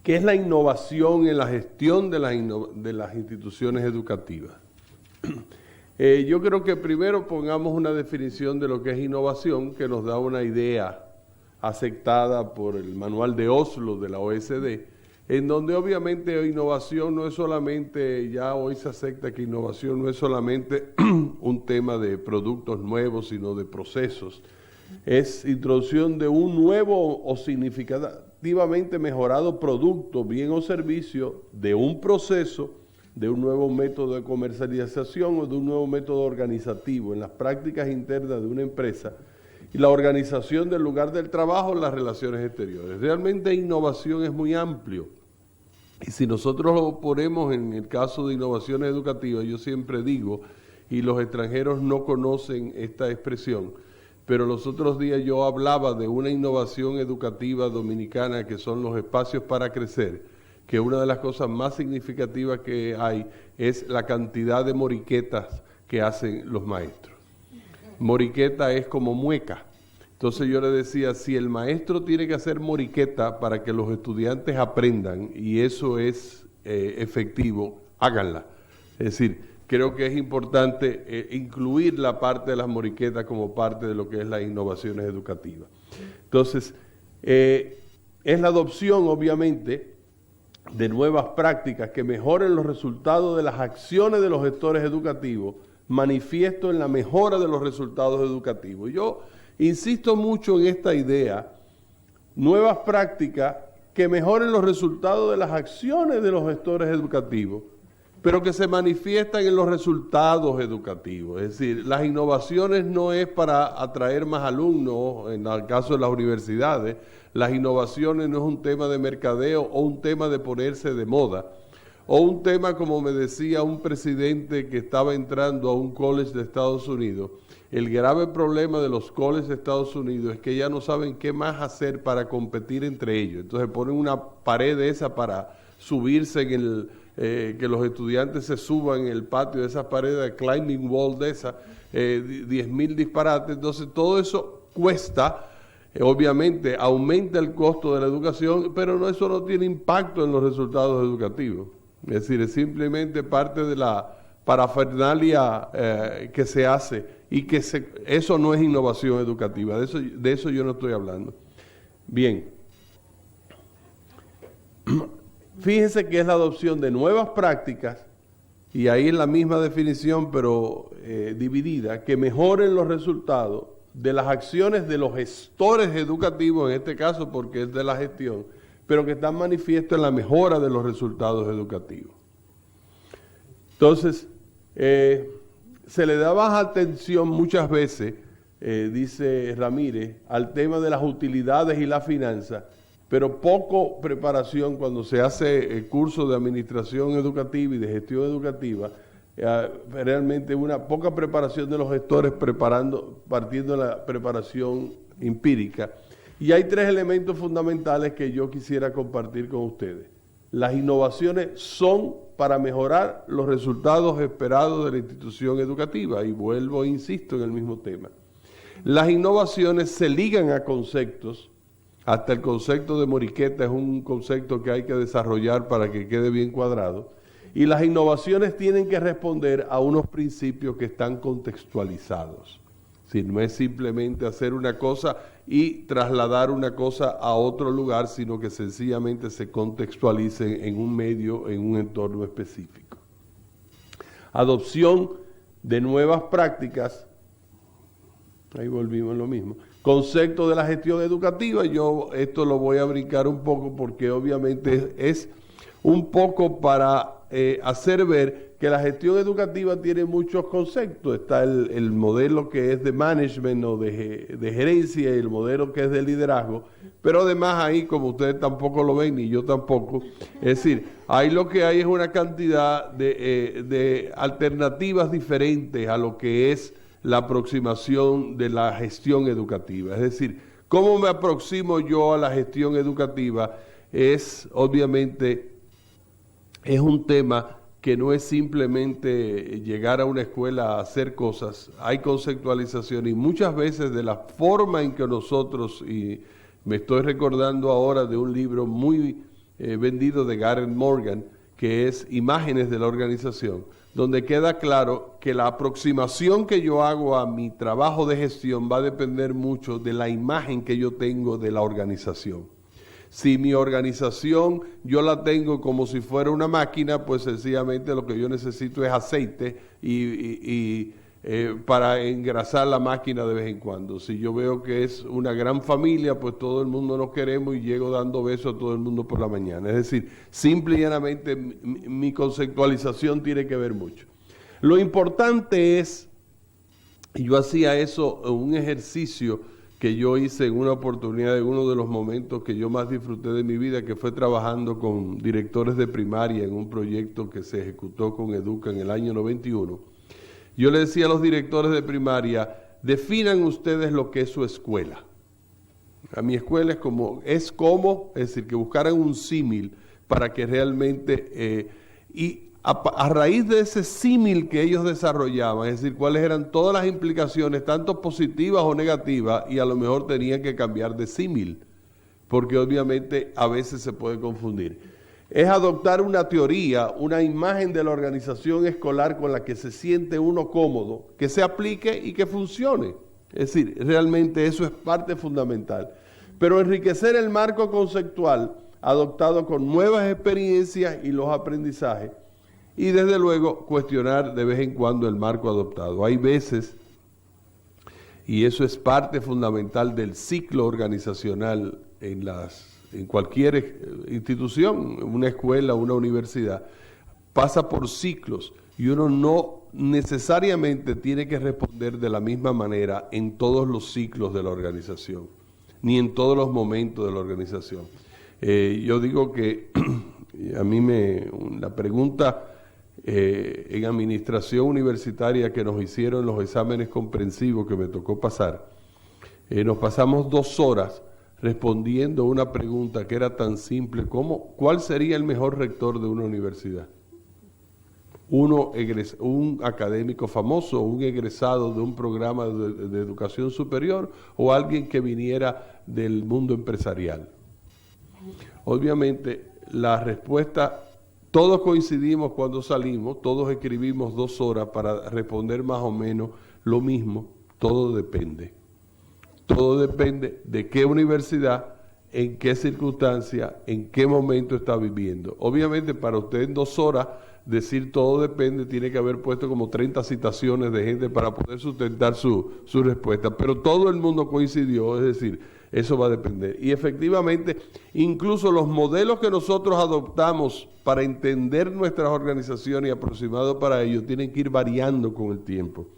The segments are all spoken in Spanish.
¿Qué es la innovación en la gestión de las instituciones educativas? Yo creo que primero pongamos una definición de lo que es innovación, que nos da una idea aceptada por el Manual de Oslo de la OECD, en donde obviamente innovación no es solamente, ya hoy se acepta que innovación no es solamente un tema de productos nuevos, sino de procesos. Es introducción de un nuevo o significativamente mejorado producto, bien o servicio, de un proceso, de un nuevo método de comercialización o de un nuevo método organizativo en las prácticas internas de una empresa y la organización del lugar del trabajo, las relaciones exteriores. Realmente innovación es muy amplio. Y si nosotros lo ponemos en el caso de innovaciones educativas, yo siempre digo, y los extranjeros no conocen esta expresión, pero los otros días yo hablaba de una innovación educativa dominicana que son los espacios para crecer, que una de las cosas más significativas que hay es la cantidad de moriquetas que hacen los maestros. Moriqueta es como mueca. Entonces yo le decía, si el maestro tiene que hacer moriqueta para que los estudiantes aprendan, y eso es efectivo, háganla. Es decir, creo que es importante incluir la parte de las moriquetas como parte de lo que es las innovaciones educativas. Entonces, es la adopción, obviamente, de nuevas prácticas que mejoren los resultados de las acciones de los gestores educativos, manifiesto en la mejora de los resultados educativos. Yo insisto mucho en esta idea, nuevas prácticas que mejoren los resultados de las acciones de los gestores educativos, pero que se manifiestan en los resultados educativos. Es decir, las innovaciones no es para atraer más alumnos, en el caso de las universidades, las innovaciones no es un tema de mercadeo o un tema de ponerse de moda, o un tema, como me decía un presidente que estaba entrando a un college de Estados Unidos, el grave problema de los colleges de Estados Unidos es que ya no saben qué más hacer para competir entre ellos. Entonces ponen una pared de esa para subirse en el, que los estudiantes se suban en el patio de esas paredes, climbing wall de esa, 10,000 disparates. Entonces todo eso cuesta, obviamente aumenta el costo de la educación, pero eso no tiene impacto en los resultados educativos. Es decir, es simplemente parte de la parafernalia que se hace y que eso no es innovación educativa, de eso yo no estoy hablando. Bien, fíjense que es la adopción de nuevas prácticas, y ahí es la misma definición pero dividida, que mejoren los resultados de las acciones de los gestores educativos, en este caso porque es de la gestión, pero que están manifiestos en la mejora de los resultados educativos. Entonces, se le da baja atención muchas veces, dice Ramírez, al tema de las utilidades y la finanza, pero poco preparación cuando se hace curso de administración educativa y de gestión educativa, realmente una poca preparación de los gestores partiendo de la preparación empírica. Y hay tres elementos fundamentales que yo quisiera compartir con ustedes. Las innovaciones son para mejorar los resultados esperados de la institución educativa, y vuelvo e insisto en el mismo tema. Las innovaciones se ligan a conceptos, hasta el concepto de moriqueta es un concepto que hay que desarrollar para que quede bien cuadrado, y las innovaciones tienen que responder a unos principios que están contextualizados. Si no es simplemente hacer una cosa y trasladar una cosa a otro lugar, sino que sencillamente se contextualicen en un medio, en un entorno específico. Adopción de nuevas prácticas, ahí volvimos a lo mismo. Concepto de la gestión educativa, yo esto lo voy a brincar un poco porque obviamente es un poco para hacer ver que la gestión educativa tiene muchos conceptos. Está el modelo que es de management o de gerencia y el modelo que es de liderazgo, pero además ahí, como ustedes tampoco lo ven, ni yo tampoco, es decir, ahí lo que hay es una cantidad de alternativas diferentes a lo que es la aproximación de la gestión educativa. Es decir, ¿cómo me aproximo yo a la gestión educativa? Es, obviamente, es un tema que no es simplemente llegar a una escuela a hacer cosas, hay conceptualización y muchas veces de la forma en que nosotros, y me estoy recordando ahora de un libro muy vendido de Gareth Morgan, que es Imágenes de la Organización, donde queda claro que la aproximación que yo hago a mi trabajo de gestión va a depender mucho de la imagen que yo tengo de la organización. Si mi organización yo la tengo como si fuera una máquina, pues sencillamente lo que yo necesito es aceite para engrasar la máquina de vez en cuando. Si yo veo que es una gran familia, pues todo el mundo nos queremos y llego dando besos a todo el mundo por la mañana. Es decir, simple y llanamente mi conceptualización tiene que ver mucho. Lo importante es, yo hacía eso, un ejercicio que yo hice en una oportunidad, en uno de los momentos que yo más disfruté de mi vida, que fue trabajando con directores de primaria en un proyecto que se ejecutó con Educa en el año 91. Yo le decía a los directores de primaria, definan ustedes lo que es su escuela. A mi escuela es decir, que buscaran un símil para que realmente, a raíz de ese símil que ellos desarrollaban, es decir, cuáles eran todas las implicaciones, tanto positivas o negativas, y a lo mejor tenían que cambiar de símil, porque obviamente a veces se puede confundir. Es adoptar una teoría, una imagen de la organización escolar con la que se siente uno cómodo, que se aplique y que funcione. Es decir, realmente eso es parte fundamental. Pero enriquecer el marco conceptual adoptado con nuevas experiencias y los aprendizajes, y desde luego cuestionar de vez en cuando el marco adoptado. Hay veces, y eso es parte fundamental del ciclo organizacional en cualquier institución, una escuela, una universidad, pasa por ciclos y uno no necesariamente tiene que responder de la misma manera en todos los ciclos de la organización, ni en todos los momentos de la organización. Yo digo que a mí la pregunta en administración universitaria que nos hicieron los exámenes comprensivos que me tocó pasar, nos pasamos 2 horas respondiendo una pregunta que era tan simple como ¿cuál sería el mejor rector de una universidad? Un académico famoso, un egresado de un programa de educación superior o alguien que viniera del mundo empresarial. Obviamente la respuesta, todos coincidimos cuando salimos, todos escribimos 2 horas para responder más o menos lo mismo. Todo depende. Todo depende de qué universidad, en qué circunstancia, en qué momento está viviendo. Obviamente para usted en 2 horas decir todo depende, tiene que haber puesto como 30 citaciones de gente para poder sustentar su respuesta. Pero todo el mundo coincidió, es decir, eso va a depender. Y efectivamente, incluso los modelos que nosotros adoptamos para entender nuestras organizaciones y aproximados para ello tienen que ir variando con el tiempo,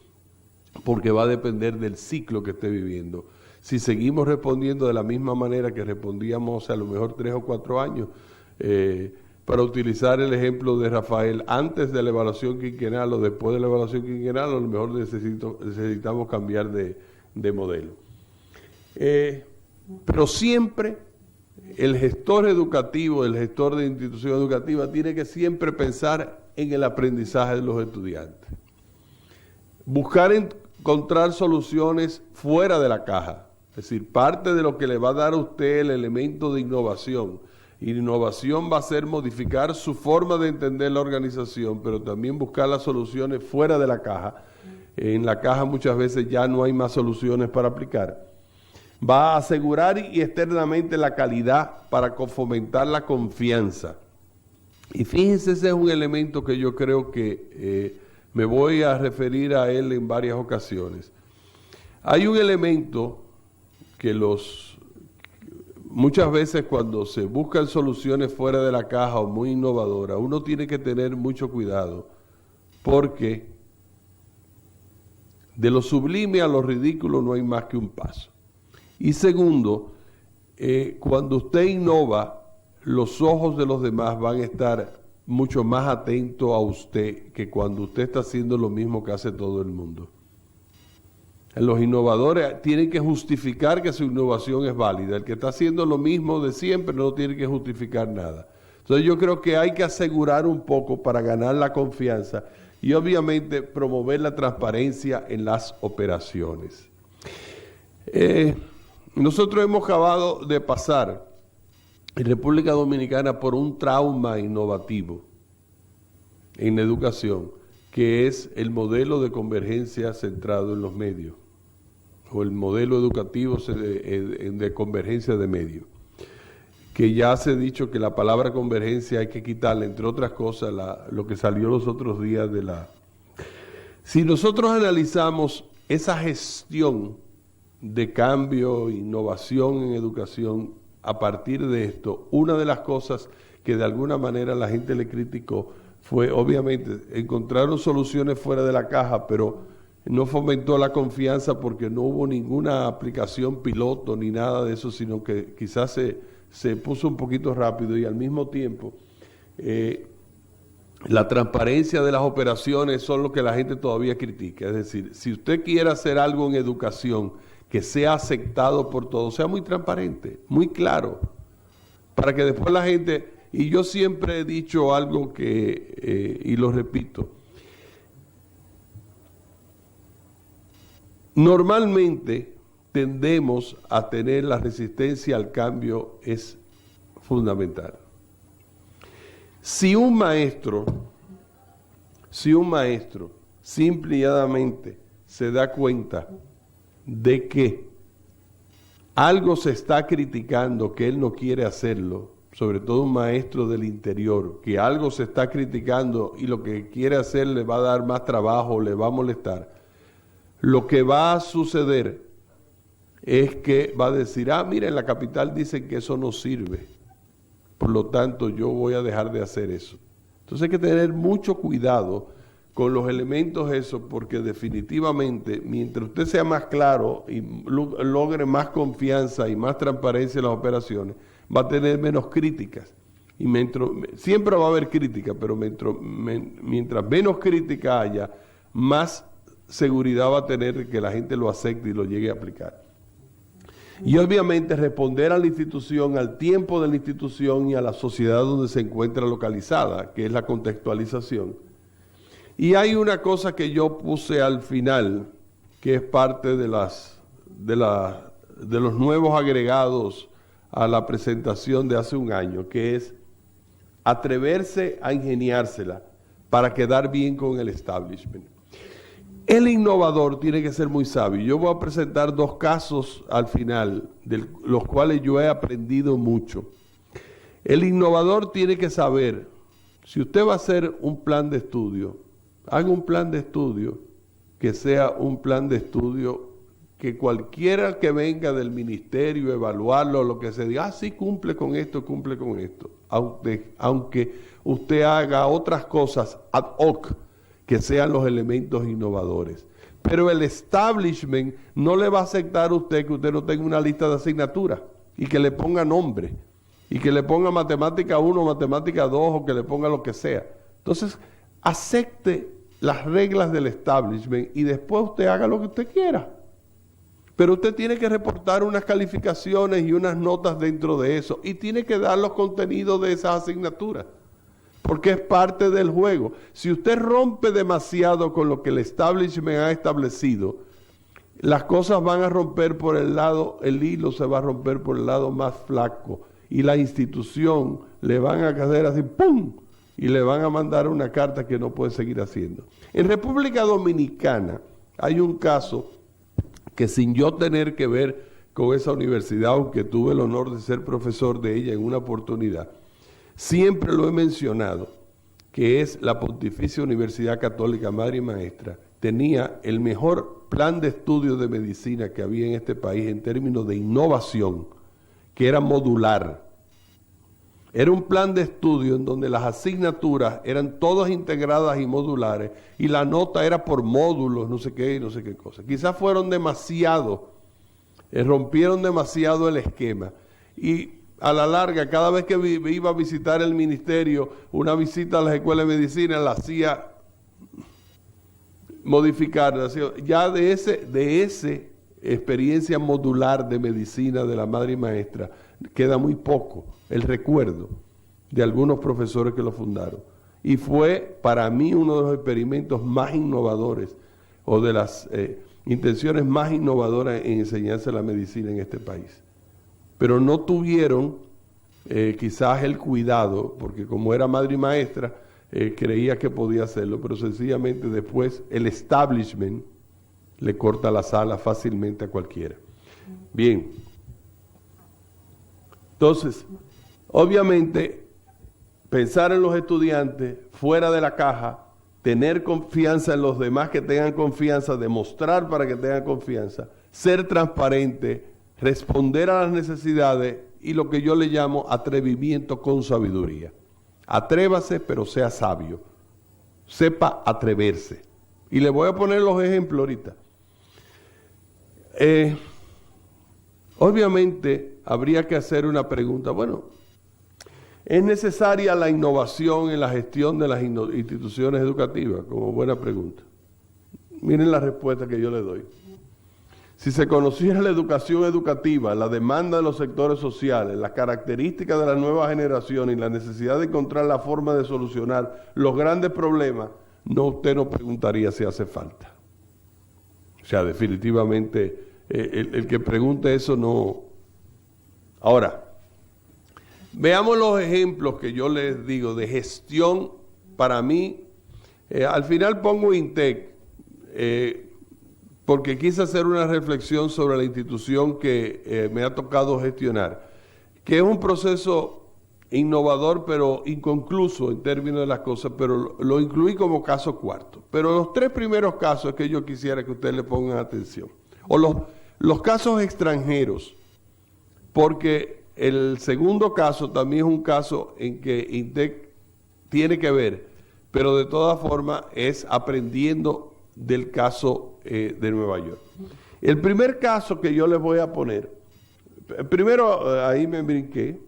porque va a depender del ciclo que esté viviendo. Si seguimos respondiendo de la misma manera que respondíamos a lo mejor 3 o 4 años, para utilizar el ejemplo de Rafael, antes de la evaluación quinquenal o después de la evaluación quinquenal, a lo mejor necesitamos cambiar de modelo. Pero siempre el gestor educativo, el gestor de institución educativa, tiene que siempre pensar en el aprendizaje de los estudiantes. Buscar encontrar soluciones fuera de la caja. Es decir, parte de lo que le va a dar a usted el elemento de innovación. Innovación va a ser modificar su forma de entender la organización, pero también buscar las soluciones fuera de la caja. En la caja muchas veces ya no hay más soluciones para aplicar. Va a asegurar y externamente la calidad para fomentar la confianza. Y fíjense, ese es un elemento que yo creo que me voy a referir a él en varias ocasiones. Hay un elemento que muchas veces cuando se buscan soluciones fuera de la caja o muy innovadoras, uno tiene que tener mucho cuidado, porque de lo sublime a lo ridículo no hay más que un paso. Y segundo, cuando usted innova, los ojos de los demás van a estar mucho más atentos a usted que cuando usted está haciendo lo mismo que hace todo el mundo. Los innovadores tienen que justificar que su innovación es válida. El que está haciendo lo mismo de siempre no tiene que justificar nada. Entonces yo creo que hay que asegurar un poco para ganar la confianza y obviamente promover la transparencia en las operaciones. Nosotros hemos acabado de pasar en República Dominicana por un trauma innovativo en la educación, que es el modelo de convergencia centrado en los medios, o el modelo educativo de convergencia de medios, que ya se ha dicho que la palabra convergencia hay que quitarle, entre otras cosas, lo que salió los otros días de la... Si nosotros analizamos esa gestión de cambio, innovación en educación, a partir de esto, una de las cosas que de alguna manera la gente le criticó fue, obviamente, encontraron soluciones fuera de la caja, pero no fomentó la confianza porque no hubo ninguna aplicación piloto ni nada de eso, sino que quizás se puso un poquito rápido y al mismo tiempo la transparencia de las operaciones son lo que la gente todavía critica. Es decir, si usted quiere hacer algo en educación que sea aceptado por todos, sea muy transparente, muy claro, para que después la gente, y yo siempre he dicho algo que, y lo repito, normalmente tendemos a tener la resistencia al cambio, es fundamental. Si un maestro simple y llanamente se da cuenta de que algo se está criticando, que él no quiere hacerlo, sobre todo un maestro del interior, que algo se está criticando y lo que quiere hacer le va a dar más trabajo, le va a molestar, lo que va a suceder es que va a decir, mira, en la capital dicen que eso no sirve, por lo tanto yo voy a dejar de hacer eso. Entonces hay que tener mucho cuidado con los elementos esos, porque definitivamente, mientras usted sea más claro y logre más confianza y más transparencia en las operaciones, va a tener menos críticas. Y siempre va a haber crítica, pero mientras menos crítica haya, más seguridad va a tener que la gente lo acepte y lo llegue a aplicar. Y obviamente responder a la institución, al tiempo de la institución y a la sociedad donde se encuentra localizada, que es la contextualización. Y hay una cosa que yo puse al final, que es parte de los nuevos agregados a la presentación de hace un año, que es atreverse a ingeniársela para quedar bien con el establishment. El innovador tiene que ser muy sabio. Yo voy a presentar 2 casos al final, de los cuales yo he aprendido mucho. El innovador tiene que saber, si usted va a hacer un plan de estudio, haga un plan de estudio que sea un plan de estudio que cualquiera que venga del ministerio, evaluarlo, lo que se diga, sí cumple con esto, aunque usted haga otras cosas ad hoc, que sean los elementos innovadores. Pero el establishment no le va a aceptar a usted que usted no tenga una lista de asignaturas y que le ponga nombre y que le ponga matemática 1, matemática 2 o que le ponga lo que sea. Entonces, acepte las reglas del establishment y después usted haga lo que usted quiera. Pero usted tiene que reportar unas calificaciones y unas notas dentro de eso y tiene que dar los contenidos de esas asignaturas, porque es parte del juego. Si usted rompe demasiado con lo que el establishment ha establecido, las cosas van a romper por el lado, el hilo se va a romper por el lado más flaco y la institución le van a hacer así, ¡pum!, y le van a mandar una carta que no puede seguir haciendo. En República Dominicana hay un caso que, sin yo tener que ver con esa universidad, aunque tuve el honor de ser profesor de ella en una oportunidad, siempre lo he mencionado, que es la Pontificia Universidad Católica Madre y Maestra, tenía el mejor plan de estudio de medicina que había en este país en términos de innovación, que era modular. Era un plan de estudio en donde las asignaturas eran todas integradas y modulares, y la nota era por módulos, no sé qué cosa. Quizás fueron demasiado, rompieron demasiado el esquema, y a la larga, cada vez que iba a visitar el ministerio, una visita a las escuelas de medicina, la hacía modificar. Ya de ese experiencia modular de medicina de la madre y maestra, queda muy poco el recuerdo de algunos profesores que lo fundaron. Y fue para mí uno de los experimentos más innovadores, o de las intenciones más innovadoras en enseñarse la medicina en este país. Pero no tuvieron quizás el cuidado, porque como era madre y maestra, creía que podía hacerlo, pero sencillamente después el establishment le corta las alas fácilmente a cualquiera. Bien. Entonces, obviamente, pensar en los estudiantes fuera de la caja, tener confianza en los demás que tengan confianza, demostrar para que tengan confianza, ser transparente, responder a las necesidades y lo que yo le llamo atrevimiento con sabiduría. Atrévase, pero sea sabio. Sepa atreverse. Y le voy a poner los ejemplos ahorita. Obviamente, habría que hacer una pregunta. Bueno, ¿es necesaria la innovación en la gestión de las instituciones educativas? Como buena pregunta. Miren la respuesta que yo le doy. Si se conociera la educación educativa, la demanda de los sectores sociales, las características de la nueva generación y la necesidad de encontrar la forma de solucionar los grandes problemas, usted no preguntaría si hace falta. O sea, definitivamente, el que pregunte eso no. Ahora, veamos los ejemplos que yo les digo de gestión. Para mí, al final pongo INTEC, porque quise hacer una reflexión sobre la institución que me ha tocado gestionar, que es un proceso innovador pero inconcluso en términos de las cosas, pero lo incluí como caso cuarto. Pero los tres primeros casos es que yo quisiera que ustedes le pongan atención. O los casos extranjeros, porque el segundo caso también es un caso en que INTEC tiene que ver, pero de todas formas es aprendiendo del caso de Nueva York. El primer caso que yo les voy a poner, primero ahí me brinqué,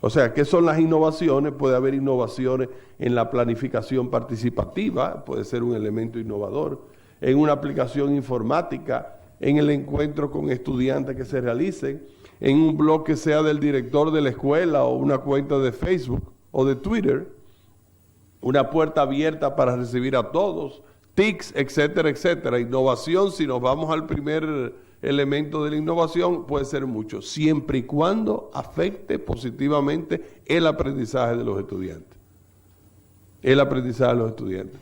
o sea, ¿qué son las innovaciones? Puede haber innovaciones en la planificación participativa, puede ser un elemento innovador, en una aplicación informática, en el encuentro con estudiantes que se realicen, en un blog que sea del director de la escuela o una cuenta de Facebook o de Twitter, una puerta abierta para recibir a todos, TICs, etcétera, etcétera. Innovación, si nos vamos al primer elemento de la innovación, puede ser mucho, siempre y cuando afecte positivamente el aprendizaje de los estudiantes. El aprendizaje de los estudiantes.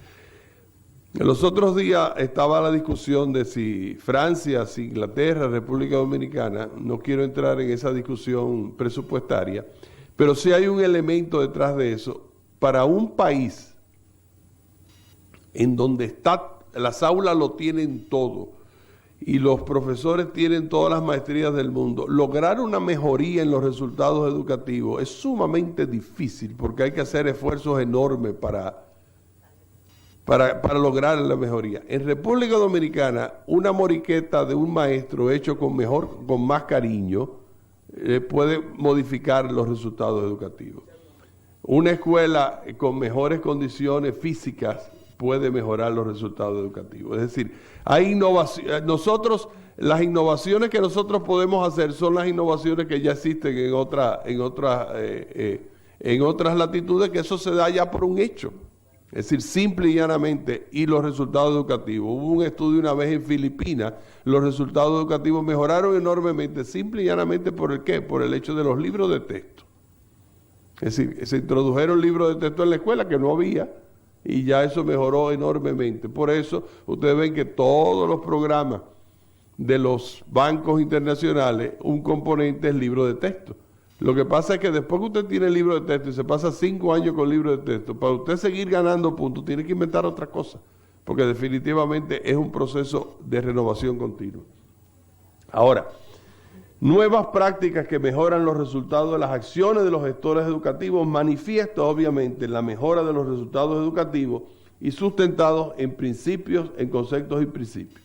En los otros días estaba la discusión de si Francia, si Inglaterra, República Dominicana, no quiero entrar en esa discusión presupuestaria, pero sí hay un elemento detrás de eso. Para un país en donde las aulas lo tienen todo y los profesores tienen todas las maestrías del mundo, lograr una mejoría en los resultados educativos es sumamente difícil porque hay que hacer esfuerzos enormes para lograr la mejoría. En República Dominicana, una moriqueta de un maestro hecho con más cariño puede modificar los resultados educativos. Una escuela con mejores condiciones físicas puede mejorar los resultados educativos. Es decir, hay innovación. Las innovaciones que nosotros podemos hacer son las innovaciones que ya existen en otras latitudes, que eso se da ya por un hecho. Es decir, simple y llanamente, y los resultados educativos. Hubo un estudio una vez en Filipinas, los resultados educativos mejoraron enormemente, simple y llanamente ¿por el qué? Por el hecho de los libros de texto. Es decir, se introdujeron libros de texto en la escuela que no había y ya eso mejoró enormemente. Por eso ustedes ven que todos los programas de los bancos internacionales, un componente es libro de texto. Lo que pasa es que después que usted tiene el libro de texto y se pasa 5 años con libro de texto, para usted seguir ganando puntos, tiene que inventar otra cosa, porque definitivamente es un proceso de renovación continua. Ahora, nuevas prácticas que mejoran los resultados de las acciones de los gestores educativos manifiesta obviamente la mejora de los resultados educativos y sustentados en principios, en conceptos y principios.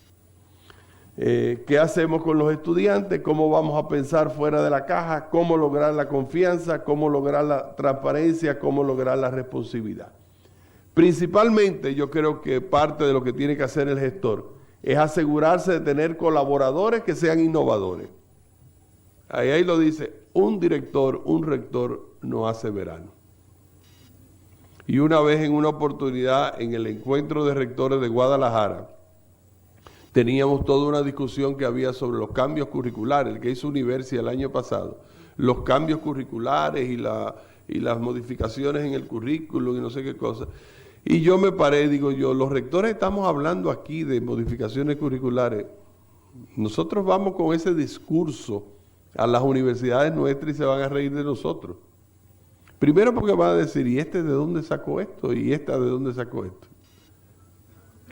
¿Qué hacemos con los estudiantes? ¿Cómo vamos a pensar fuera de la caja? ¿Cómo lograr la confianza? ¿Cómo lograr la transparencia? ¿Cómo lograr la responsabilidad? Principalmente yo creo que parte de lo que tiene que hacer el gestor es asegurarse de tener colaboradores que sean innovadores. Ahí lo dice, un director, un rector no hace verano. Y una vez en una oportunidad en el encuentro de rectores de Guadalajara, teníamos toda una discusión que había sobre los cambios curriculares, el que hizo Universia el año pasado. los cambios curriculares y las modificaciones en el currículo y no sé qué cosa. Y yo me paré, digo yo, los rectores estamos hablando aquí de modificaciones curriculares. Nosotros vamos con ese discurso a las universidades nuestras y se van a reír de nosotros. Primero porque van a decir, ¿y este de dónde sacó esto? ¿Y esta de dónde sacó esto?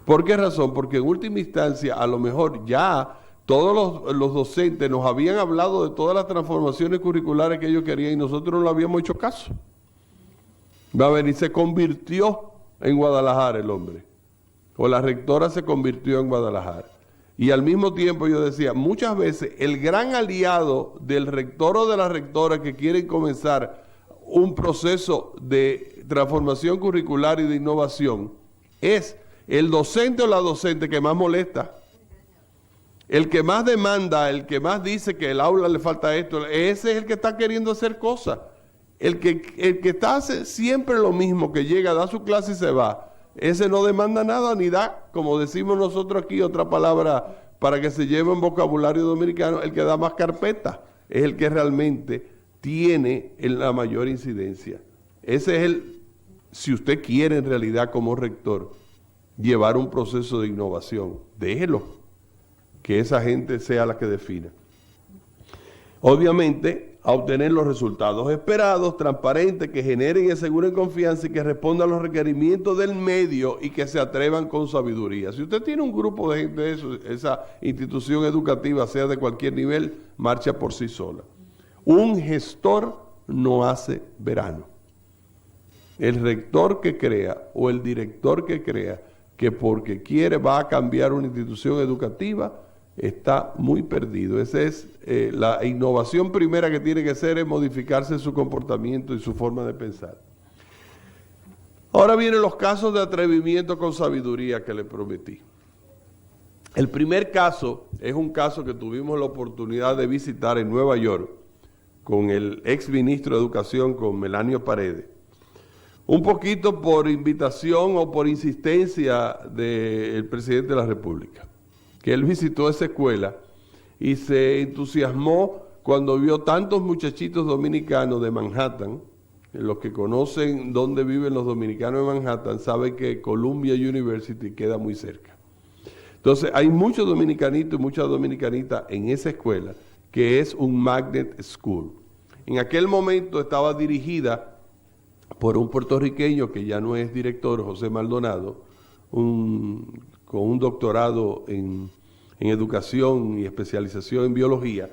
¿Por qué razón? Porque en última instancia, a lo mejor ya todos los docentes nos habían hablado de todas las transformaciones curriculares que ellos querían y nosotros no le habíamos hecho caso. Va a venir, se convirtió en Guadalajara el hombre, o la rectora se convirtió en Guadalajara. Y al mismo tiempo yo decía, muchas veces el gran aliado del rector o de la rectora que quieren comenzar un proceso de transformación curricular y de innovación es el docente o la docente que más molesta, el que más demanda, el que más dice que el aula le falta esto, ese es el que está queriendo hacer cosas. El que está hace siempre lo mismo, que llega, da su clase y se va, ese no demanda nada ni da, como decimos nosotros aquí, otra palabra para que se lleve en vocabulario dominicano, el que da más carpeta, es el que realmente tiene la mayor incidencia. Ese es si usted quiere en realidad como rector llevar un proceso de innovación, déjelo, que esa gente sea la que defina. Obviamente, a obtener los resultados esperados, transparentes, que generen y aseguren confianza y que respondan a los requerimientos del medio y que se atrevan con sabiduría. Si usted tiene un grupo de gente de eso, esa institución educativa, sea de cualquier nivel, marcha por sí sola. Un gestor no hace verano. El rector que crea o el director que crea que porque quiere va a cambiar una institución educativa, está muy perdido. Esa es la innovación primera que tiene que hacer, es modificarse su comportamiento y su forma de pensar. Ahora vienen los casos de atrevimiento con sabiduría que le prometí. El primer caso es un caso que tuvimos la oportunidad de visitar en Nueva York con el ex ministro de Educación, con Melanio Paredes. Un poquito por invitación o por insistencia del presidente de la República, que él visitó esa escuela y se entusiasmó cuando vio tantos muchachitos dominicanos de Manhattan. Los que conocen dónde viven los dominicanos de Manhattan saben que Columbia University queda muy cerca. Entonces hay muchos dominicanitos y muchas dominicanitas en esa escuela, que es un magnet school. En aquel momento estaba dirigida por un puertorriqueño que ya no es director, José Maldonado, con un doctorado en educación y especialización en biología.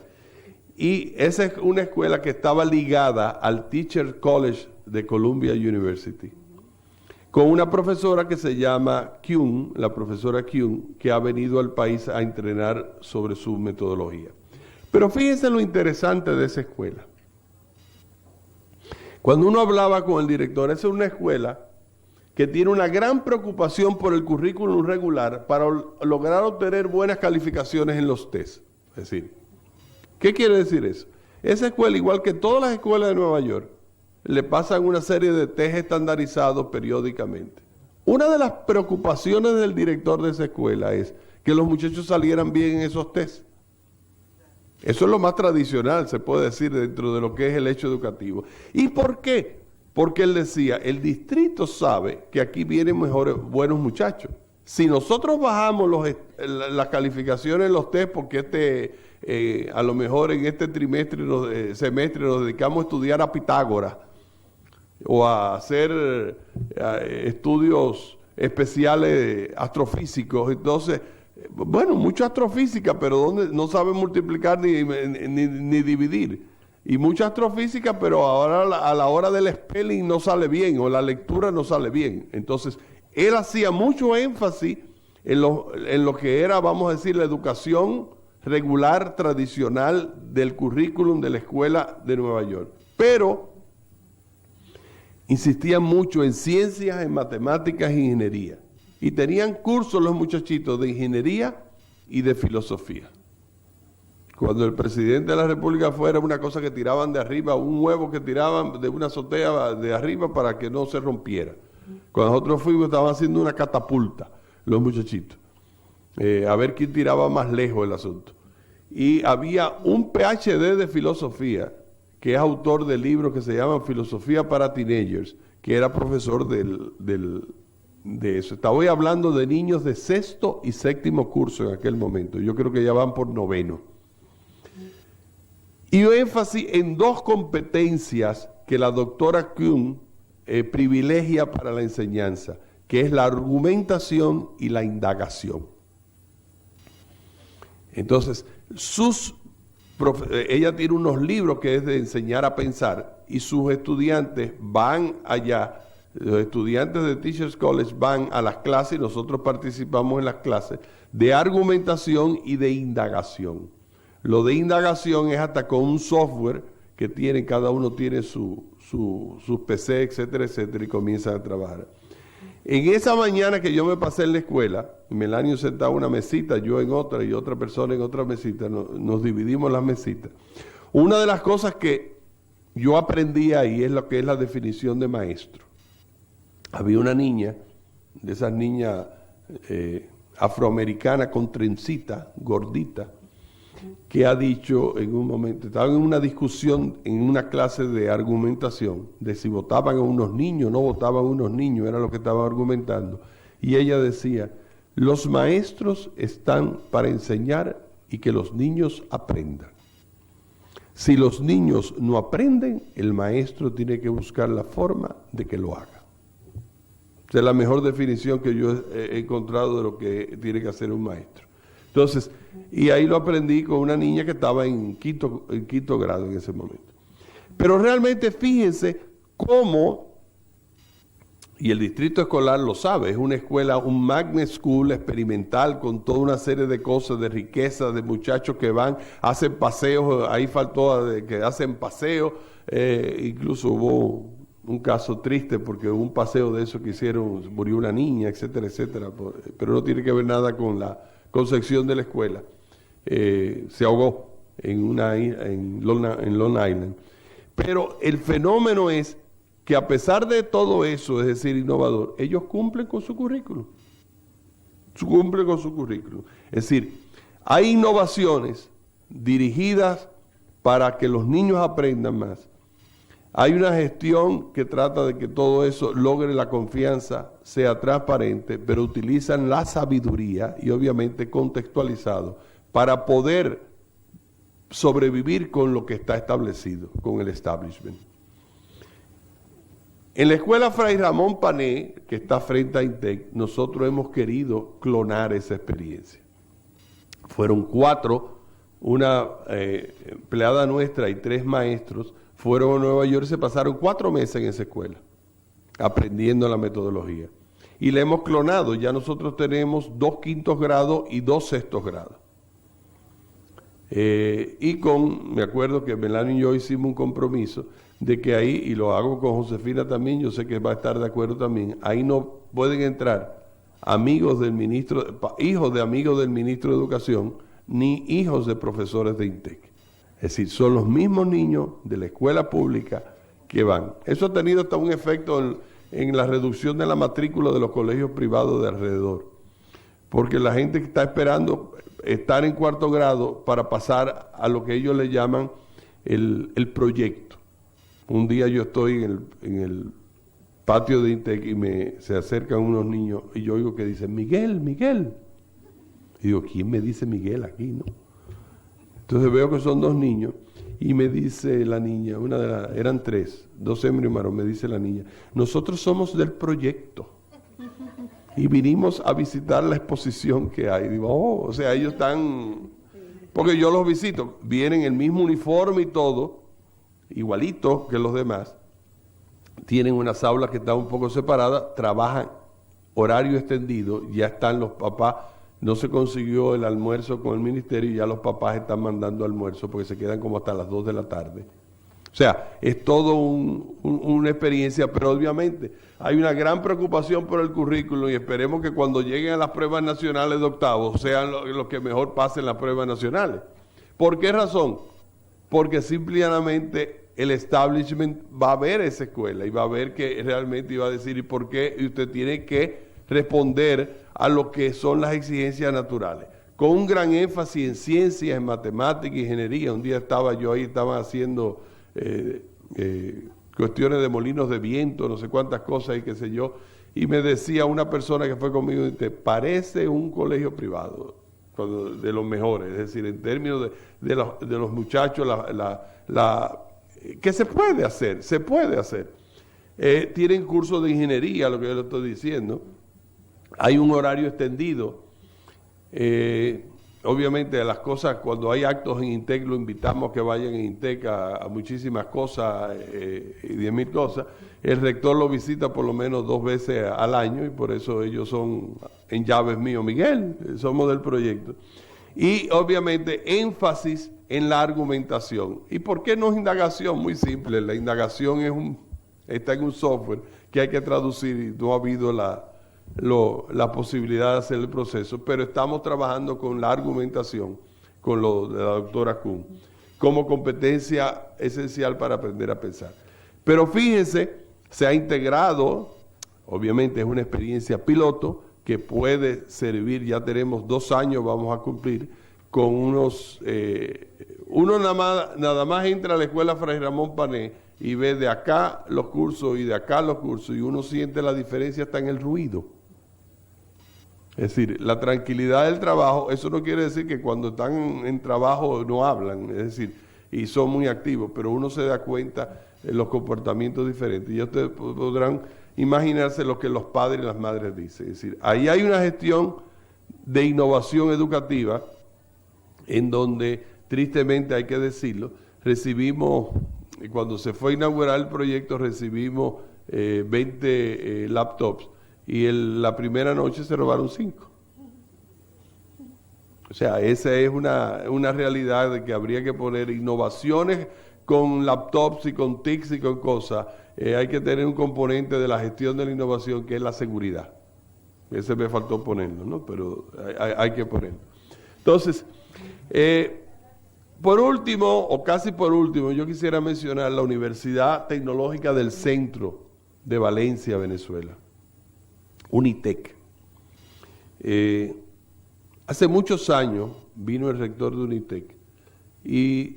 Y esa es una escuela que estaba ligada al Teacher College de Columbia University, con una profesora que se llama Kuhn, la profesora Kuhn, que ha venido al país a entrenar sobre su metodología. Pero fíjense lo interesante de esa escuela. Cuando uno hablaba con el director, esa es una escuela que tiene una gran preocupación por el currículum regular para lograr obtener buenas calificaciones en los test. Es decir, ¿qué quiere decir eso? Esa escuela, igual que todas las escuelas de Nueva York, le pasan una serie de test estandarizados periódicamente. Una de las preocupaciones del director de esa escuela es que los muchachos salieran bien en esos tests. Eso es lo más tradicional, se puede decir, dentro de lo que es el hecho educativo. ¿Y por qué? Porque él decía, el distrito sabe que aquí vienen buenos muchachos. Si nosotros bajamos las calificaciones en los test, porque a lo mejor en este semestre nos dedicamos a estudiar a Pitágoras o a hacer estudios especiales astrofísicos, entonces, bueno, mucha astrofísica, pero donde no saben multiplicar ni dividir. Y mucha astrofísica, pero ahora a la hora del spelling no sale bien, o la lectura no sale bien. Entonces, él hacía mucho énfasis en lo que era, vamos a decir, la educación regular tradicional del currículum de la escuela de Nueva York. Pero insistía mucho en ciencias, en matemáticas e ingeniería. Y tenían cursos los muchachitos de ingeniería y de filosofía. Cuando el presidente de la República fue, era una cosa que tiraban de arriba, un huevo que tiraban de una azotea de arriba para que no se rompiera. Cuando nosotros fuimos, estaban haciendo una catapulta los muchachitos, a ver quién tiraba más lejos el asunto. Y había un PhD de filosofía que es autor del libro que se llama Filosofía para Teenagers, que era profesor de eso. Estaba hablando de niños de 6º y 7º curso en aquel momento. Yo creo que ya van por 9º. Y énfasis en 2 competencias que la doctora Kuhn privilegia para la enseñanza, que es la argumentación y la indagación. Entonces, ella tiene unos libros que es de enseñar a pensar, y sus estudiantes van allá, los estudiantes de Teachers College van a las clases, y nosotros participamos en las clases de argumentación y de indagación. Lo de indagación es hasta con un software que tienen, cada uno tiene sus PC, etcétera, etcétera, y comienzan a trabajar. En esa mañana que yo me pasé en la escuela, Melanio sentaba en una mesita, yo en otra y otra persona en otra mesita, nos dividimos las mesitas. Una de las cosas que yo aprendí ahí es lo que es la definición de maestro. Había una niña, de esas niñas afroamericanas con trencita, gordita, que ha dicho en un momento, estaba en una discusión, en una clase de argumentación, de si votaban a unos niños, no votaban a unos niños, era lo que estaban argumentando. Y ella decía, los maestros están para enseñar y que los niños aprendan. Si los niños no aprenden, el maestro tiene que buscar la forma de que lo haga. Esa es la mejor definición que yo he encontrado de lo que tiene que hacer un maestro. Entonces, y ahí lo aprendí con una niña que estaba en quinto grado en ese momento. Pero realmente fíjense cómo, y el distrito escolar lo sabe, es una escuela, un magnet school experimental con toda una serie de cosas, de riqueza, de muchachos que van, hacen paseos, ahí faltó que hacen paseos, incluso hubo un caso triste porque hubo un paseo de eso que hicieron, murió una niña, etcétera, etcétera, pero no tiene que ver nada con la concepción de la escuela. Se ahogó en Long Island. Pero el fenómeno es que a pesar de todo eso, es decir, innovador, ellos cumplen con su currículum. Cumplen con su currículum. Es decir, hay innovaciones dirigidas para que los niños aprendan más. Hay una gestión que trata de que todo eso logre la confianza, sea transparente, pero utilizan la sabiduría y obviamente contextualizado para poder sobrevivir con lo que está establecido, con el establishment. En la escuela Fray Ramón Pané, que está frente a INTEC, nosotros hemos querido clonar esa experiencia. Fueron 4, una empleada nuestra y 3 maestros, fueron a Nueva York y se pasaron 4 meses en esa escuela, aprendiendo la metodología. Y la hemos clonado, ya nosotros tenemos 2 quintos grados y 2 sextos grados. Me acuerdo que Melanie y yo hicimos un compromiso de que ahí, y lo hago con Josefina también, yo sé que va a estar de acuerdo también, ahí no pueden entrar amigos del ministro, hijos de amigos del ministro de Educación, ni hijos de profesores de INTEC. Es decir, son los mismos niños de la escuela pública que van. Eso ha tenido hasta un efecto en la reducción de la matrícula de los colegios privados de alrededor. Porque la gente está esperando estar en 4º grado para pasar a lo que ellos le llaman el proyecto. Un día yo estoy en el patio de INTEC y se acercan unos niños y yo oigo que dicen, Miguel, Miguel. Y digo, ¿quién me dice Miguel aquí, no? Entonces veo que son 2 niños y me dice la niña, eran 3, 2 hembras y un varón, me dice la niña, nosotros somos del proyecto y vinimos a visitar la exposición que hay. Digo, o sea, ellos están, porque yo los visito, vienen el mismo uniforme y todo, igualito que los demás, tienen unas aulas que están un poco separadas, trabajan horario extendido, ya están los papás. No se consiguió el almuerzo con el ministerio y ya los papás están mandando almuerzo porque se quedan como hasta las 2 de la tarde. O sea, es todo una experiencia, pero obviamente hay una gran preocupación por el currículo y esperemos que cuando lleguen a las pruebas nacionales de octavo sean los que mejor pasen las pruebas nacionales. ¿Por qué razón? Porque simplemente el establishment va a ver esa escuela y va a ver que realmente iba a decir y por qué, y usted tiene que responder a lo que son las exigencias naturales, con un gran énfasis en ciencias, en matemáticas y ingeniería. Un día estaba yo ahí, estaban haciendo cuestiones de molinos de viento, no sé cuántas cosas y qué sé yo. Y me decía una persona que fue conmigo, te parece un colegio privado, de los mejores, es decir, en términos de los muchachos, que se puede hacer, tienen cursos de ingeniería, lo que yo le estoy diciendo, hay un horario extendido, obviamente las cosas, cuando hay actos en INTEC, lo invitamos a que vayan en INTEC a muchísimas cosas y 10.000 cosas. El rector lo visita por lo menos 2 veces al año y por eso ellos son en llaves mío, Miguel, somos del proyecto. Y obviamente énfasis en la argumentación. ¿Y por qué no es indagación? Muy simple, la indagación está en un software que hay que traducir y no ha habido la posibilidad de hacer el proceso, pero estamos trabajando con la argumentación, con lo de la doctora Kuhn, como competencia esencial para aprender a pensar. Pero fíjense, se ha integrado, obviamente es una experiencia piloto que puede servir, ya tenemos 2 años, vamos a cumplir, con uno nada más entra a la escuela Fray Ramón Pané y ve de acá los cursos y de acá los cursos y uno siente la diferencia hasta en el ruido. Es decir, la tranquilidad del trabajo, eso no quiere decir que cuando están en trabajo no hablan, es decir, y son muy activos, pero uno se da cuenta de los comportamientos diferentes. Y ustedes podrán imaginarse lo que los padres y las madres dicen. Es decir, ahí hay una gestión de innovación educativa en donde, tristemente hay que decirlo, recibimos, cuando se fue a inaugurar el proyecto, recibimos 20 laptops y la primera noche se robaron 5. O sea, esa es una realidad de que habría que poner innovaciones con laptops y con TICs y con cosas. Hay que tener un componente de la gestión de la innovación que es la seguridad. Ese me faltó ponerlo, ¿no? Pero hay que ponerlo. Entonces, por último, o casi por último, yo quisiera mencionar la Universidad Tecnológica del Centro de Valencia, Venezuela, UNITEC. Hace muchos años vino el rector de UNITEC y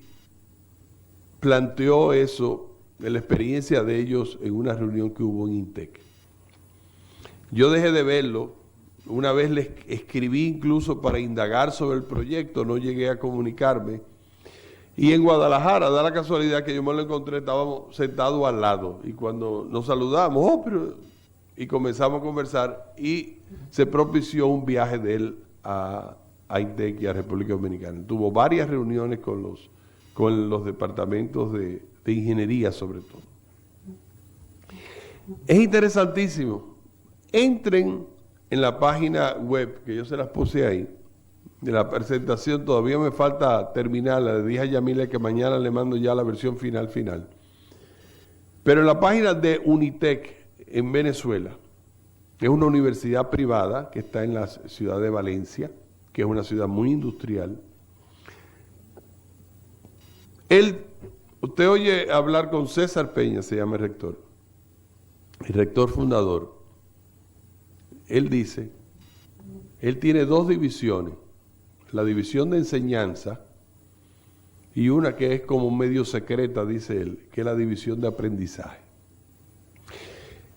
planteó eso, de la experiencia de ellos en una reunión que hubo en INTEC. Yo dejé de verlo, una vez les escribí incluso para indagar sobre el proyecto, no llegué a comunicarme. Y en Guadalajara, da la casualidad que yo me lo encontré, estábamos sentados al lado y cuando nos saludamos, y comenzamos a conversar y se propició un viaje de él a INTEC y a República Dominicana. Tuvo varias reuniones con los departamentos de ingeniería sobre todo. Es interesantísimo. Entren en la página web, que yo se las puse ahí, de la presentación, todavía me falta terminarla, le dije a Yamile que mañana le mando ya la versión final. Pero en la página de UNITEC en Venezuela, que es una universidad privada que está en la ciudad de Valencia, que es una ciudad muy industrial. Usted oye hablar con César Peña, se llama el rector fundador. Él dice, él tiene 2 divisiones, la división de enseñanza y una que es como medio secreta, dice él, que es la división de aprendizaje.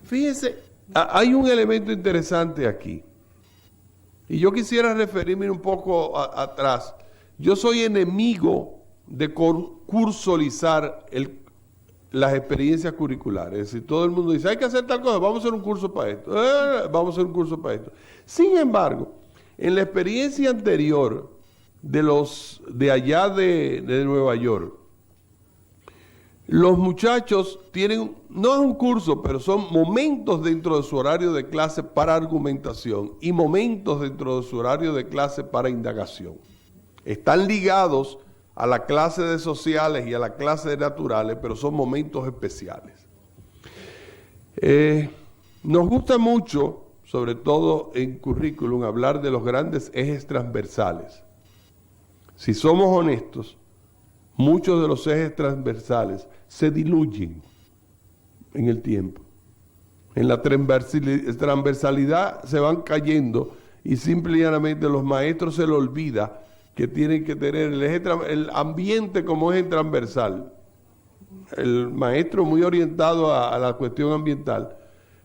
Fíjese, hay un elemento interesante aquí. Y yo quisiera referirme un poco atrás. Yo soy enemigo de cursolizar las experiencias curriculares. Es decir, todo el mundo dice, hay que hacer tal cosa, vamos a hacer un curso para esto. Vamos a hacer un curso para esto. Sin embargo, en la experiencia anterior de allá de Nueva York, los muchachos tienen, no es un curso, pero son momentos dentro de su horario de clase para argumentación y momentos dentro de su horario de clase para indagación. Están ligados a la clase de sociales y a la clase de naturales, pero son momentos especiales. Nos gusta mucho, sobre todo en currículum, hablar de los grandes ejes transversales. Si somos honestos, muchos de los ejes transversales se diluyen en el tiempo. En la transversalidad se van cayendo y simplemente los maestros se les olvida que tienen que tener el ambiente como eje transversal. el maestro muy orientado a la cuestión ambiental,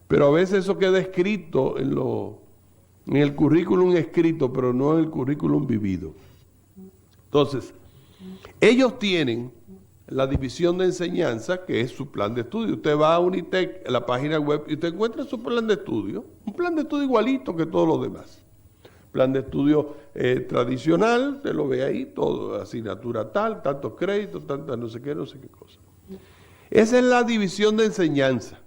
pero a veces eso queda escrito en el currículum escrito, pero no en el currículum vivido. Entonces, ellos tienen la división de enseñanza, que es su plan de estudio. Usted va a Unitec, a la página web, y usted encuentra su plan de estudio, un plan de estudio igualito que todos los demás. Plan de estudio tradicional, usted lo ve ahí, todo, asignatura tal, tantos créditos, tantas no sé qué cosa. Esa es la división de enseñanza.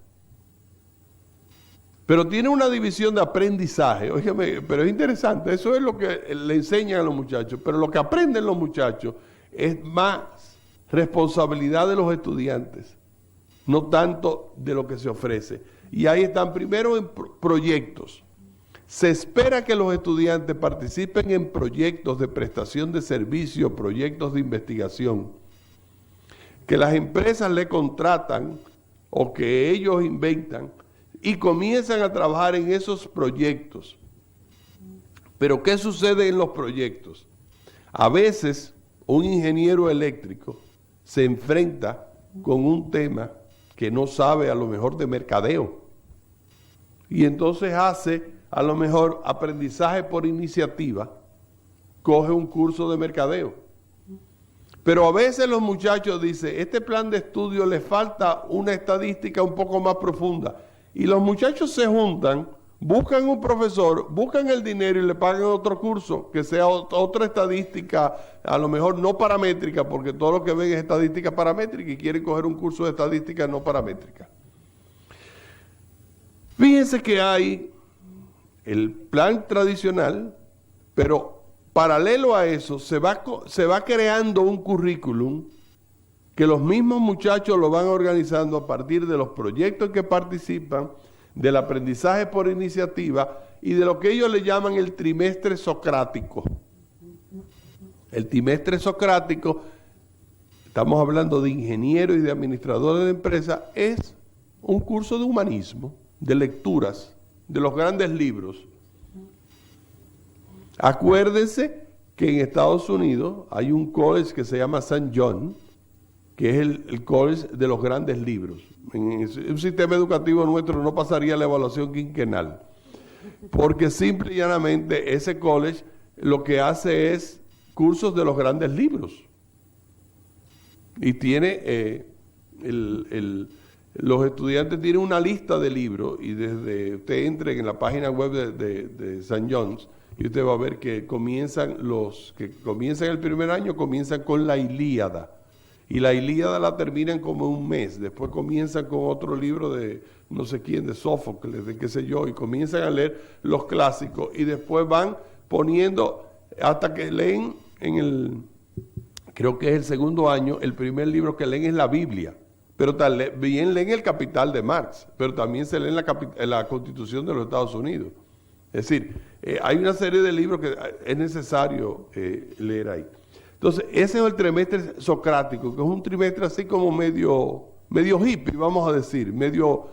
Pero tiene una división de aprendizaje, óigame, pero es interesante, eso es lo que le enseñan a los muchachos, pero lo que aprenden los muchachos es más responsabilidad de los estudiantes, no tanto de lo que se ofrece. Y ahí están primero en proyectos. Se espera que los estudiantes participen en proyectos de prestación de servicio, proyectos de investigación, que las empresas le contratan o que ellos inventan y comienzan a trabajar en esos proyectos. Pero ¿qué sucede en los proyectos? A veces un ingeniero eléctrico se enfrenta con un tema que no sabe a lo mejor de mercadeo y entonces hace a lo mejor aprendizaje por iniciativa, coge un curso de mercadeo. Pero a veces los muchachos dicen, este plan de estudio le falta una estadística un poco más profunda. Y los muchachos se juntan, buscan un profesor, buscan el dinero y le pagan otro curso, que sea otra estadística, a lo mejor no paramétrica, porque todo lo que ven es estadística paramétrica y quieren coger un curso de estadística no paramétrica. Fíjense que hay el plan tradicional, pero paralelo a eso se va creando un currículum que los mismos muchachos lo van organizando a partir de los proyectos que participan, del aprendizaje por iniciativa y de lo que ellos le llaman el trimestre socrático. El trimestre socrático, estamos hablando de ingenieros y de administradores de empresas, es un curso de humanismo, de lecturas, de los grandes libros. Acuérdense que en Estados Unidos hay un college que se llama St. John, que es el college de los grandes libros. En un sistema educativo nuestro no pasaría la evaluación quinquenal, porque simple y llanamente ese college lo que hace es cursos de los grandes libros. Y tiene, los estudiantes tienen una lista de libros, y desde usted entre en la página web de St. John's, y usted va a ver que los que comienzan el primer año comienzan con la Ilíada. Y la Ilíada la terminan como un mes, después comienzan con otro libro de no sé quién, de Sófocles, de qué sé yo, y comienzan a leer los clásicos, y después van poniendo, hasta que leen creo que es el segundo año, el primer libro que leen es la Biblia, pero también leen el Capital de Marx, pero también se leen la Constitución de los Estados Unidos. Es decir, hay una serie de libros que es necesario leer ahí. Entonces, ese es el trimestre socrático, que es un trimestre así como medio hippie, vamos a decir, medio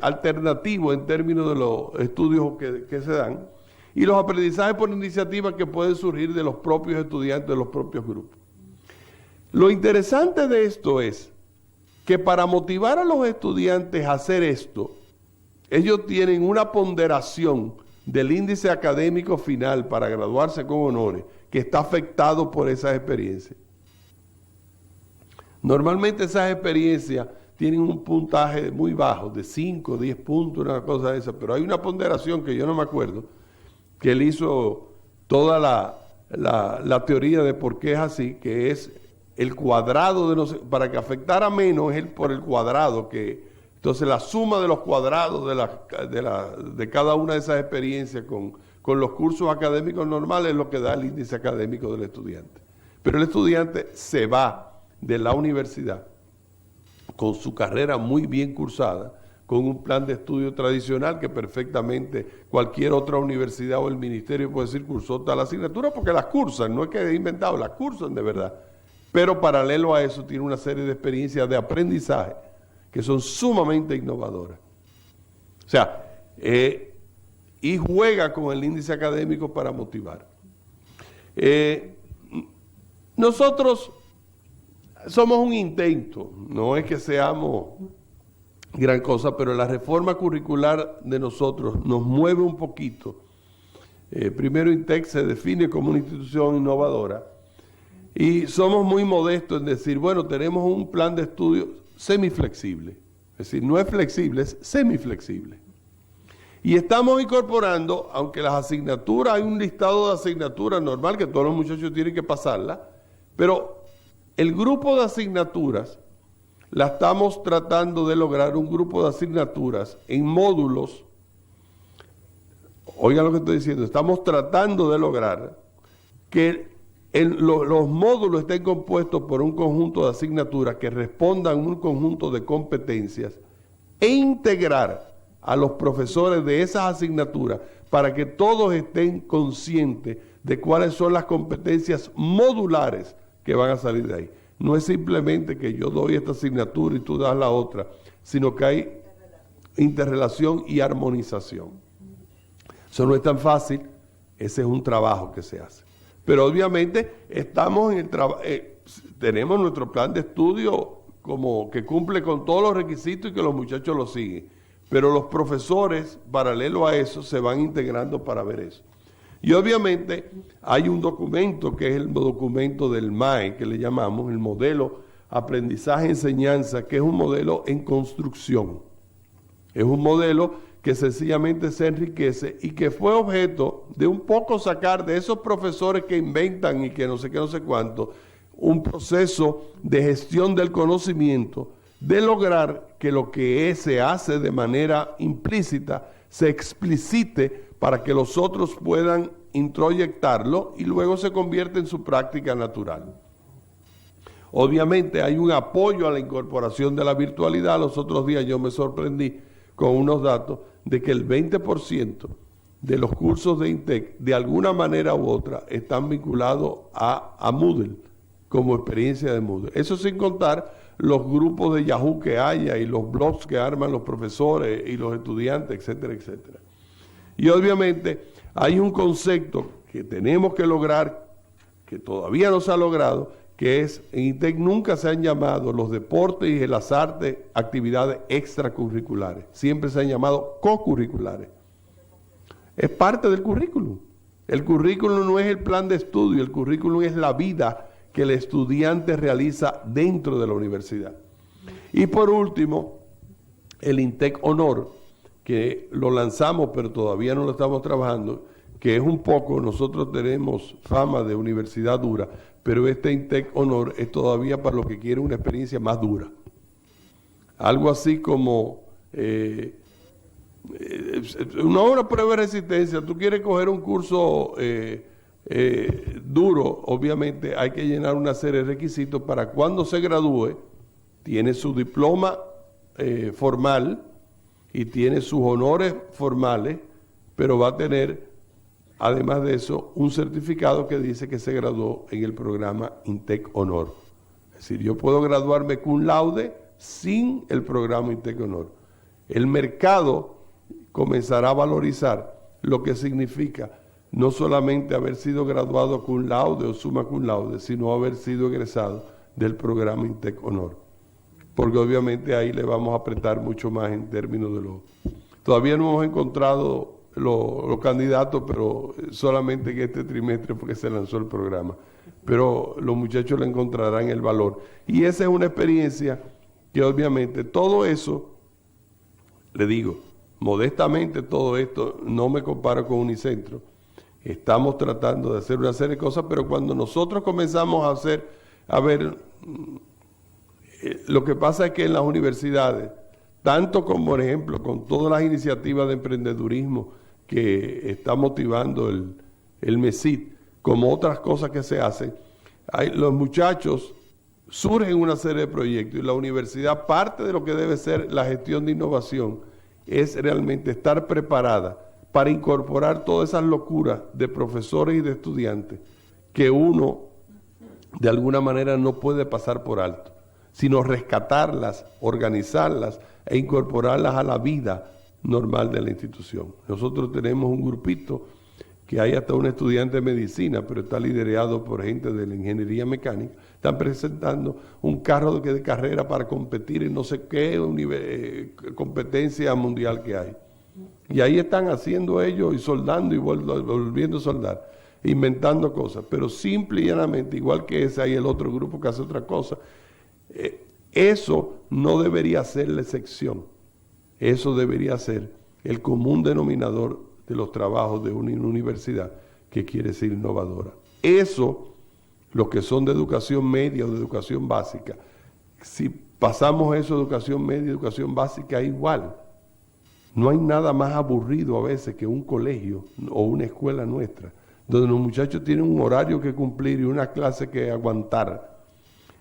alternativo en términos de los estudios que se dan, y los aprendizajes por iniciativa que pueden surgir de los propios estudiantes, de los propios grupos. Lo interesante de esto es que para motivar a los estudiantes a hacer esto, ellos tienen una ponderación del índice académico final para graduarse con honores, que está afectado por esas experiencias. Normalmente esas experiencias tienen un puntaje muy bajo, de 5, 10 puntos, una cosa de esa, pero hay una ponderación que yo no me acuerdo, que él hizo toda la teoría de por qué es así, que es el cuadrado para que afectara menos es por el cuadrado, entonces la suma de los cuadrados de cada una de esas experiencias con los cursos académicos normales es lo que da el índice académico del estudiante. Pero el estudiante se va de la universidad con su carrera muy bien cursada, con un plan de estudio tradicional que perfectamente cualquier otra universidad o el ministerio puede decir cursó tal asignatura, porque las cursan, no es que he inventado, las cursan de verdad. Pero paralelo a eso tiene una serie de experiencias de aprendizaje que son sumamente innovadoras. O sea, y juega con el índice académico para motivar. Nosotros somos un intento, no es que seamos gran cosa, pero la reforma curricular de nosotros nos mueve un poquito. Primero, INTEC se define como una institución innovadora y somos muy modestos en decir, bueno, tenemos un plan de estudio semiflexible. Es decir, no es flexible, es semiflexible. Y estamos incorporando, aunque las asignaturas, hay un listado de asignaturas normal que todos los muchachos tienen que pasarla, pero el grupo de asignaturas la estamos tratando de lograr, un grupo de asignaturas en módulos. Oigan lo que estoy diciendo, estamos tratando de lograr que los módulos estén compuestos por un conjunto de asignaturas que respondan a un conjunto de competencias e integrar a los profesores de esas asignaturas para que todos estén conscientes de cuáles son las competencias modulares que van a salir de ahí. No es simplemente que yo doy esta asignatura y tú das la otra, sino que hay interrelación y armonización. Eso no es tan fácil, ese es un trabajo que se hace. Pero obviamente estamos en el tenemos nuestro plan de estudio como que cumple con todos los requisitos y que los muchachos lo siguen. Pero los profesores, paralelo a eso, se van integrando para ver eso. Y obviamente hay un documento que es el documento del MAE, que le llamamos el modelo aprendizaje-enseñanza, que es un modelo en construcción. Es un modelo que sencillamente se enriquece y que fue objeto de un poco sacar de esos profesores que inventan y que no sé qué, no sé cuánto, un proceso de gestión del conocimiento, de lograr que lo que se hace de manera implícita se explicite para que los otros puedan introyectarlo y luego se convierte en su práctica natural. Obviamente hay un apoyo a la incorporación de la virtualidad. Los otros días yo me sorprendí con unos datos de que el 20% de los cursos de INTEC, de alguna manera u otra, están vinculados a Moodle, como experiencia de Moodle. Eso sin contar los grupos de Yahoo que haya y los blogs que arman los profesores y los estudiantes, etcétera, etcétera. Y obviamente hay un concepto que tenemos que lograr, que todavía no se ha logrado, que es, en INTEC nunca se han llamado los deportes y las artes actividades extracurriculares, siempre se han llamado cocurriculares. Es parte del currículum. El currículum no es el plan de estudio, el currículum es la vida que el estudiante realiza dentro de la universidad. Y por último, el INTEC Honor, que lo lanzamos pero todavía no lo estamos trabajando, que es un poco, nosotros tenemos fama de universidad dura, pero este INTEC Honor es todavía para los que quieren una experiencia más dura. Algo así como una prueba de resistencia. Tú quieres coger un curso duro, obviamente hay que llenar una serie de requisitos para cuando se gradúe, tiene su diploma formal y tiene sus honores formales, pero va a tener, además de eso, un certificado que dice que se graduó en el programa INTEC Honor. Es decir, yo puedo graduarme cum laude sin el programa INTEC Honor. El mercado comenzará a valorizar lo que significa no solamente haber sido graduado cum laude o summa cum laude, sino haber sido egresado del programa INTEC Honor. Porque obviamente ahí le vamos a apretar mucho más en términos de lo... Todavía no hemos encontrado los candidatos, pero solamente en este trimestre porque se lanzó el programa. Pero los muchachos le encontrarán el valor. Y esa es una experiencia que obviamente todo eso, le digo, modestamente todo esto, no me comparo con Unicentro. Estamos tratando de hacer una serie de cosas, pero cuando nosotros comenzamos a ver, lo que pasa es que en las universidades, tanto como por ejemplo con todas las iniciativas de emprendedurismo que está motivando el MESID, como otras cosas que se hacen, los muchachos surgen una serie de proyectos y la universidad, parte de lo que debe ser la gestión de innovación, es realmente estar preparada para incorporar todas esas locuras de profesores y de estudiantes que uno de alguna manera no puede pasar por alto, sino rescatarlas, organizarlas e incorporarlas a la vida normal de la institución. Nosotros tenemos un grupito que hay hasta un estudiante de medicina, pero está liderado por gente de la ingeniería mecánica, están presentando un carro de carrera para competir en no sé qué competencia mundial que hay. Y ahí están haciendo ellos y soldando y volviendo a soldar, inventando cosas, pero simple y llanamente, igual que ese, hay el otro grupo que hace otra cosa. Eso no debería ser la excepción, eso debería ser el común denominador de los trabajos de una universidad que quiere ser innovadora. Eso, los que son de educación media o de educación básica, si pasamos eso de educación media y educación básica, igual. No hay nada más aburrido a veces que un colegio o una escuela nuestra, donde los muchachos tienen un horario que cumplir y una clase que aguantar,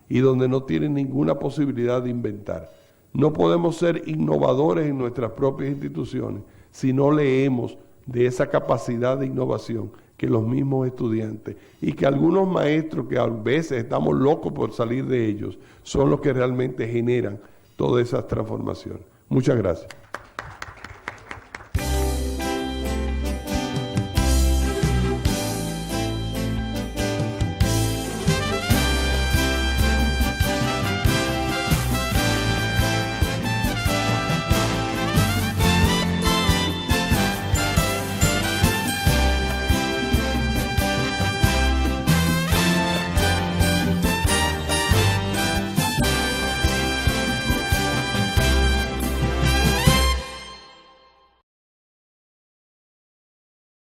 y donde no tienen ninguna posibilidad de inventar. No podemos ser innovadores en nuestras propias instituciones si no leemos de esa capacidad de innovación que los mismos estudiantes y que algunos maestros que a veces estamos locos por salir de ellos son los que realmente generan todas esas transformaciones. Muchas gracias.